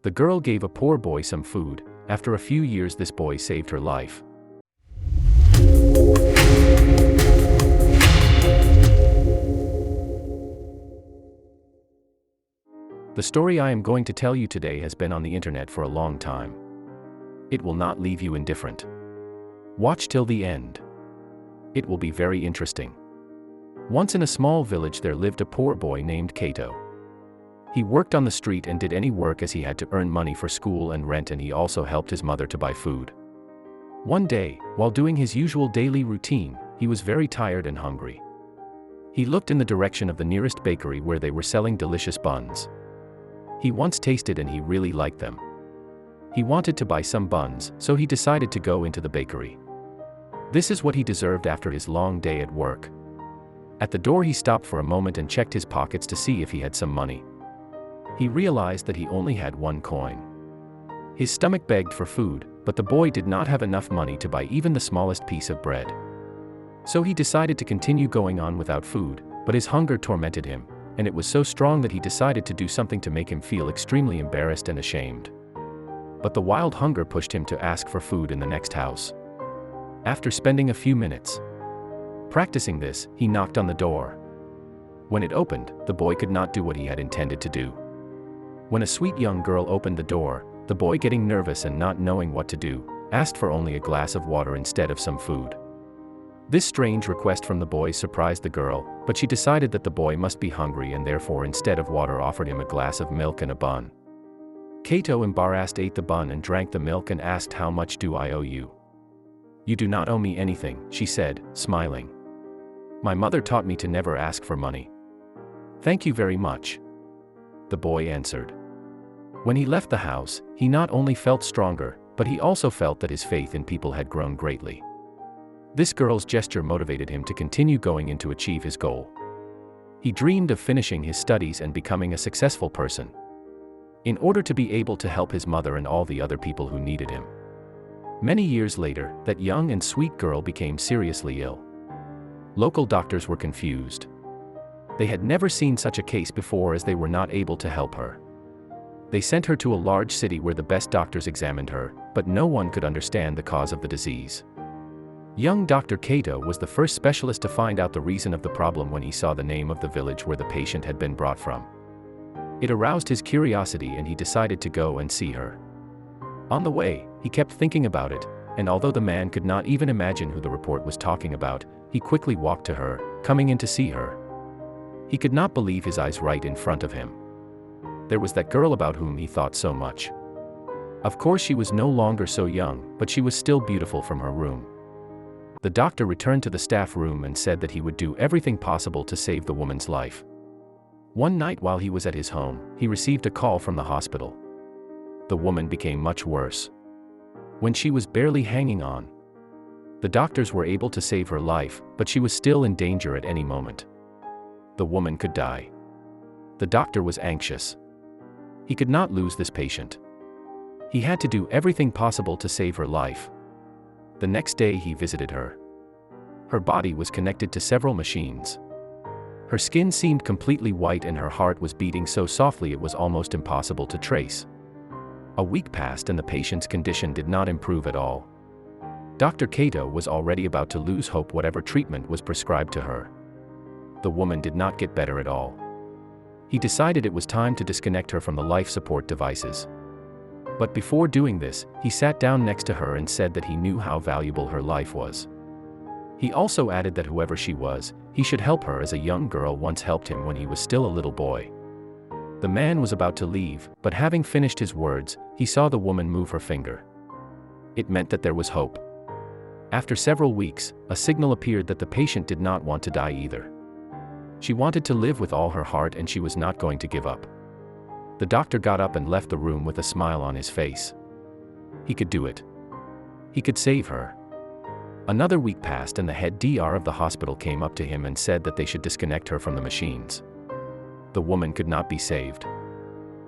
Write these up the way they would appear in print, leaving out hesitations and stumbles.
The girl gave a poor boy some food. After a few years, this boy saved her life. The story I am going to tell you today has been on the internet for a long time. It will not leave you indifferent. Watch till the end. It will be very interesting. Once in a small village there lived a poor boy named Cato. He worked on the street and did any work as he had to earn money for school and rent, and he also helped his mother to buy food. One day, while doing his usual daily routine, he was very tired and hungry. He looked in the direction of the nearest bakery where they were selling delicious buns. He once tasted and he really liked them. He wanted to buy some buns, so he decided to go into the bakery. This is what he deserved after his long day at work. At the door he stopped for a moment and checked his pockets to see if he had some money. He realized that he only had 1 coin. His stomach begged for food, but the boy did not have enough money to buy even the smallest piece of bread. So he decided to continue going on without food, but his hunger tormented him, and it was so strong that he decided to do something to make him feel extremely embarrassed and ashamed. But the wild hunger pushed him to ask for food in the next house. After spending a few minutes practicing this, he knocked on the door. When it opened, the boy could not do what he had intended to do. When a sweet young girl opened the door, the boy, getting nervous and not knowing what to do, asked for only a glass of water instead of some food. This strange request from the boy surprised the girl, but she decided that the boy must be hungry and therefore instead of water offered him a glass of milk and a bun. Cato, embarrassed, ate the bun and drank the milk and asked, "How much do I owe you?" "You do not owe me anything," she said, smiling. "My mother taught me to never ask for money." "Thank you very much," the boy answered. When he left the house, he not only felt stronger, but he also felt that his faith in people had grown greatly. This girl's gesture motivated him to continue going in to achieve his goal. He dreamed of finishing his studies and becoming a successful person, in order to be able to help his mother and all the other people who needed him. Many years later, that young and sweet girl became seriously ill. Local doctors were confused. They had never seen such a case before, as they were not able to help her. They sent her to a large city where the best doctors examined her, but no one could understand the cause of the disease. Young Dr. Cato was the first specialist to find out the reason of the problem when he saw the name of the village where the patient had been brought from. It aroused his curiosity and he decided to go and see her. On the way, he kept thinking about it, and although the man could not even imagine who the report was talking about, he quickly walked to her, coming in to see her. He could not believe his eyes right in front of him. There was that girl about whom he thought so much. Of course she was no longer so young, but she was still beautiful from her room. The doctor returned to the staff room and said that he would do everything possible to save the woman's life. One night while he was at his home, he received a call from the hospital. The woman became much worse. When she was barely hanging on, the doctors were able to save her life, but she was still in danger at any moment. The woman could die. The doctor was anxious. He could not lose this patient. He had to do everything possible to save her life. The next day he visited her. Her body was connected to several machines. Her skin seemed completely white and her heart was beating so softly it was almost impossible to trace. A week passed and the patient's condition did not improve at all. Dr. Cato was already about to lose hope whatever treatment was prescribed to her. The woman did not get better at all. He decided it was time to disconnect her from the life support devices. But before doing this, he sat down next to her and said that he knew how valuable her life was. He also added that whoever she was, he should help her as a young girl once helped him when he was still a little boy. The man was about to leave, but having finished his words, he saw the woman move her finger. It meant that there was hope. After several weeks, a signal appeared that the patient did not want to die either. She wanted to live with all her heart and she was not going to give up. The doctor got up and left the room with a smile on his face. He could do it. He could save her. Another week passed and the head DR of the hospital came up to him and said that they should disconnect her from the machines. The woman could not be saved.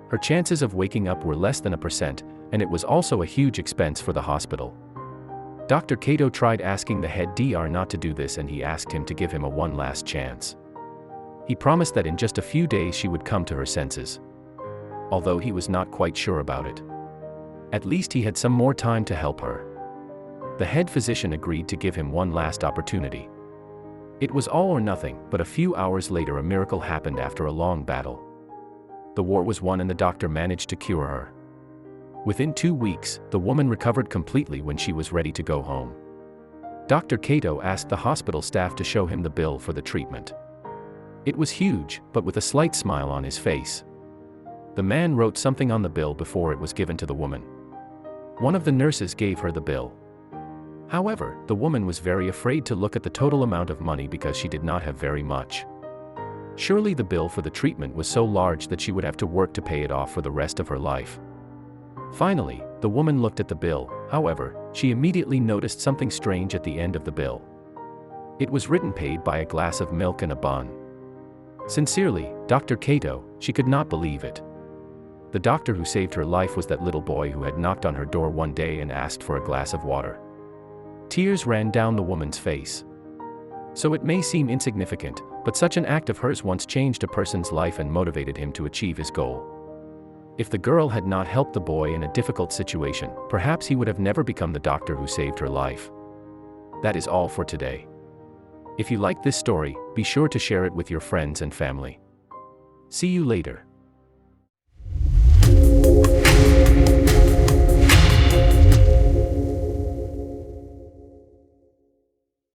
Her chances of waking up were less than 1%, and it was also a huge expense for the hospital. Dr. Cato tried asking the head DR not to do this and he asked him to give him a one last chance. He promised that in just a few days she would come to her senses. although he was not quite sure about it. At least he had some more time to help her. The head physician agreed to give him one last opportunity. It was all or nothing, but a few hours later a miracle happened after a long battle. The war was won and the doctor managed to cure her. Within 2 weeks, the woman recovered completely when she was ready to go home. Dr. Kato asked the hospital staff to show him the bill for the treatment. It was huge, but with a slight smile on his face. The man wrote something on the bill before it was given to the woman. One of the nurses gave her the bill. However, the woman was very afraid to look at the total amount of money because she did not have very much. Surely the bill for the treatment was so large that she would have to work to pay it off for the rest of her life. Finally, the woman looked at the bill. However, she immediately noticed something strange at the end of the bill. It was written paid by a glass of milk and a bun. Sincerely, Dr. Kato, she could not believe it. The doctor who saved her life was that little boy who had knocked on her door one day and asked for a glass of water. Tears ran down the woman's face. So it may seem insignificant, but such an act of hers once changed a person's life and motivated him to achieve his goal. If the girl had not helped the boy in a difficult situation, perhaps he would have never become the doctor who saved her life. That is all for today. If you like this story, be sure to share it with your friends and family. See you later.